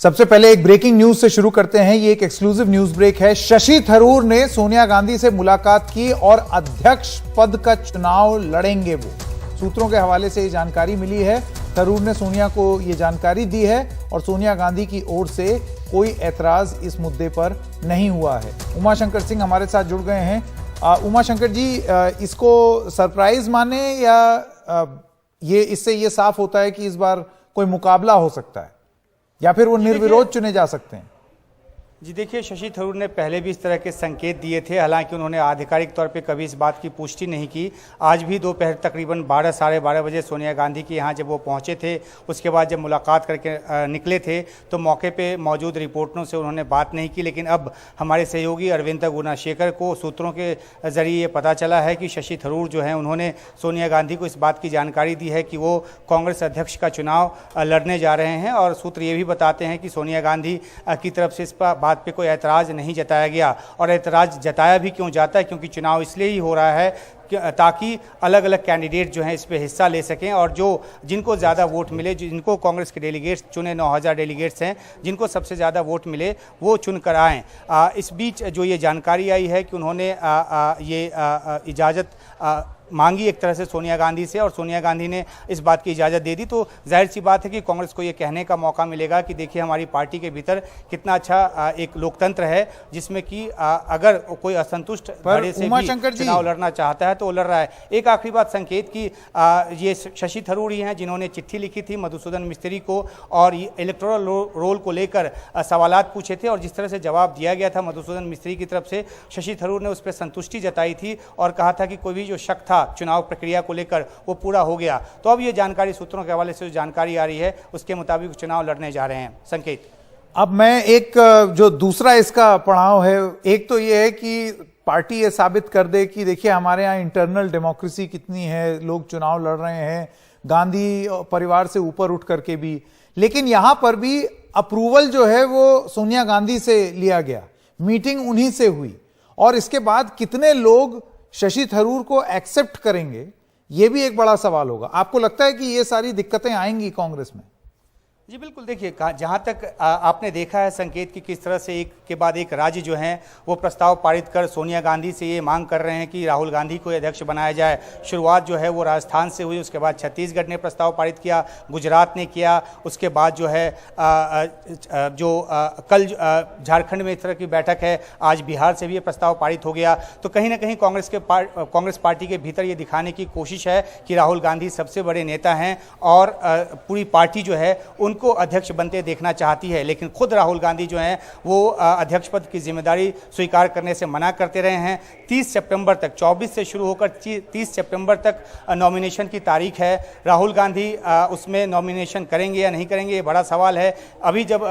सबसे पहले एक ब्रेकिंग न्यूज से शुरू करते हैं। ये एक एक्सक्लूसिव न्यूज ब्रेक है। शशि थरूर ने सोनिया गांधी से मुलाकात की और अध्यक्ष पद का चुनाव लड़ेंगे वो। सूत्रों के हवाले से ये जानकारी मिली है। थरूर ने सोनिया को ये जानकारी दी है और सोनिया गांधी की ओर से कोई ऐतराज इस मुद्दे पर नहीं हुआ है। उमाशंकर सिंह हमारे साथ जुड़ गए हैं। उमाशंकर जी, इसको सरप्राइज माने या ये इससे ये साफ होता है कि इस बार कोई मुकाबला हो सकता है या फिर वो निर्विरोध चुने जा सकते हैं? जी देखिए, शशि थरूर ने पहले भी इस तरह के संकेत दिए थे, हालांकि उन्होंने आधिकारिक तौर पे कभी इस बात की पुष्टि नहीं की। आज भी दोपहर तकरीबन 12 साढ़े 12 बजे सोनिया गांधी के यहाँ जब वो पहुँचे थे, उसके बाद जब मुलाकात करके निकले थे तो मौके पे मौजूद रिपोर्टरों से उन्होंने बात नहीं की। लेकिन अब हमारे सहयोगी अरविंद गुनाशेखर को सूत्रों के जरिए ये पता चला है कि शशि थरूर जो हैं उन्होंने सोनिया गांधी को इस बात की जानकारी दी है कि वो कांग्रेस अध्यक्ष का चुनाव लड़ने जा रहे हैं। और सूत्र ये भी बताते हैं कि सोनिया गांधी की तरफ से इस बात पे कोई ऐतराज नहीं जताया गया। और ऐतराज जताया भी क्यों जाता है, क्योंकि चुनाव इसलिए ही हो रहा है ताकि अलग अलग कैंडिडेट जो हैं इस पे हिस्सा ले सकें और जिनको ज़्यादा वोट मिले, जिनको कांग्रेस के डेलीगेट्स चुने 9000 डेलीगेट्स हैं, जिनको सबसे ज़्यादा वोट मिले वो चुन कर आएँ। इस बीच जो ये जानकारी आई है कि उन्होंने ये इजाज़त मांगी एक तरह से सोनिया गांधी से और सोनिया गांधी ने इस बात की इजाज़त दे दी, तो जाहिर सी बात है कि कांग्रेस को ये कहने का मौका मिलेगा कि देखिए हमारी पार्टी के भीतर कितना अच्छा एक लोकतंत्र है, जिसमें कि अगर कोई असंतुष्ट धड़े से भी चुनाव लड़ना चाहता है तो वो लड़ रहा है। एक आखिरी बात संकेत की, ये शशि थरूर ही हैं जिन्होंने चिट्ठी लिखी थी मधुसूदन मिस्त्री को और इलेक्टोरल रोल को लेकर सवालात पूछे थे और जिस तरह से जवाब दिया गया था मधुसूदन मिस्त्री की तरफ से, शशि थरूर ने उस पर संतुष्टि जताई थी और कहा था कि कोई भी जो शक था चुनाव प्रक्रिया को लेकर वो पूरा हो गया। तो अब ये जानकारी सूत्रों के हवाले से जो जानकारी आ रही है उसके मुताबिक चुनाव लड़ने जा रहे हैं। संकेत, अब मैं एक जो दूसरा इसका पड़ाव है, एक तो ये है कि पार्टी ये साबित कर दे कि देखिए हमारे यहाँ इंटरनल डेमोक्रेसी कितनी है, लोग चुनाव लड़ रहे हैं गांधी परिवार से ऊपर उठ करके भी। लेकिन यहां पर भी अप्रूवल जो है वो सोनिया गांधी से लिया गया, मीटिंग उन्हीं से हुई और इसके बाद कितने लोग शशि थरूर को एक्सेप्ट करेंगे, यह भी एक बड़ा सवाल होगा। आपको लगता है कि ये सारी दिक्कतें आएंगी कांग्रेस में? जी बिल्कुल, देखिए जहाँ तक आपने देखा है संकेत की किस तरह से एक के बाद एक राज्य जो हैं वो प्रस्ताव पारित कर सोनिया गांधी से ये मांग कर रहे हैं कि राहुल गांधी को अध्यक्ष बनाया जाए। शुरुआत जो है वो राजस्थान से हुई, उसके बाद छत्तीसगढ़ ने प्रस्ताव पारित किया, गुजरात ने किया, उसके बाद जो है कल झारखंड में इस तरह की बैठक है, आज बिहार से भी ये प्रस्ताव पारित हो गया। तो कहीं ना कहीं कांग्रेस पार्टी के भीतर ये दिखाने की कोशिश है कि राहुल गांधी सबसे बड़े नेता हैं और पूरी पार्टी जो है को अध्यक्ष बनते देखना चाहती है। लेकिन खुद राहुल गांधी जो हैं वो अध्यक्ष पद की जिम्मेदारी स्वीकार करने से मना करते रहे हैं। 30 सितंबर तक, 24 से शुरू होकर 30 सितंबर तक नॉमिनेशन की तारीख है। राहुल गांधी उसमें नॉमिनेशन करेंगे या नहीं करेंगे, ये बड़ा सवाल है। अभी जब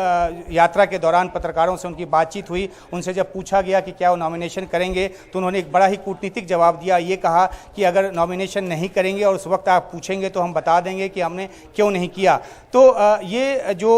यात्रा के दौरान पत्रकारों से उनकी बातचीत हुई, उनसे जब पूछा गया कि क्या वो नॉमिनेशन करेंगे तो उन्होंने एक बड़ा ही कूटनीतिक जवाब दिया। ये कहा कि अगर नॉमिनेशन नहीं करेंगे और उस वक्त आप पूछेंगे तो हम बता देंगे कि हमने क्यों नहीं किया। तो ये जो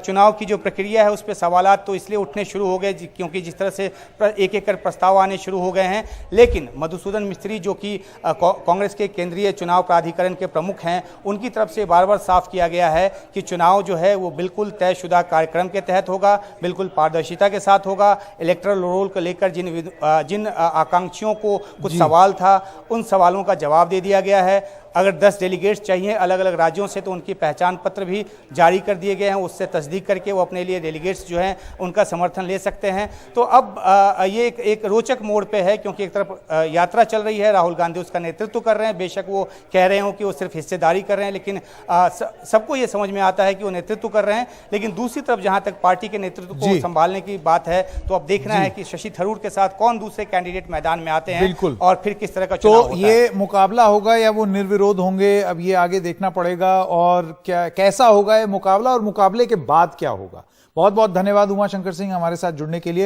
चुनाव की जो प्रक्रिया है उस पर सवालात तो इसलिए उठने शुरू हो गए क्योंकि जिस तरह से एक एक कर प्रस्ताव आने शुरू हो गए हैं। लेकिन मधुसूदन मिस्त्री जो कि कांग्रेस के केंद्रीय चुनाव प्राधिकरण के प्रमुख हैं, उनकी तरफ से बार बार साफ किया गया है कि चुनाव जो है वो बिल्कुल तयशुदा कार्यक्रम के तहत होगा, बिल्कुल पारदर्शिता के साथ होगा। इलेक्टोरल रोल को लेकर जिन आकांक्षियों को कुछ सवाल था, उन सवालों का जवाब दे दिया गया है। अगर 10 डेलीगेट्स चाहिए अलग अलग राज्यों से तो उनकी पहचान पत्र भी जारी कर दिए गए हैं, उससे तस्दीक करके वो अपने लिए डेलीगेट्स जो हैं उनका समर्थन ले सकते हैं। तो अब ये एक रोचक मोड़ पे है क्योंकि एक तरफ यात्रा चल रही है, राहुल गांधी उसका नेतृत्व कर रहे हैं। बेशक वो कह रहे हो कि वो सिर्फ हिस्सेदारी कर रहे हैं, लेकिन सबको ये समझ में आता है कि वो नेतृत्व कर रहे हैं। लेकिन दूसरी तरफ जहां तक पार्टी के नेतृत्व को संभालने की बात है तो अब देखना है कि शशि थरूर के साथ कौन दूसरे कैंडिडेट मैदान में आते हैं और फिर किस तरह का चुनाव होता है। तो ये मुकाबला होगा या वो निर्विरोध होंगे, अब ये आगे देखना पड़ेगा। और क्या कैसा होगा ये मुकाबला और मुकाबले के बाद क्या होगा। बहुत बहुत धन्यवाद उमाशंकर सिंह हमारे साथ जुड़ने के लिए।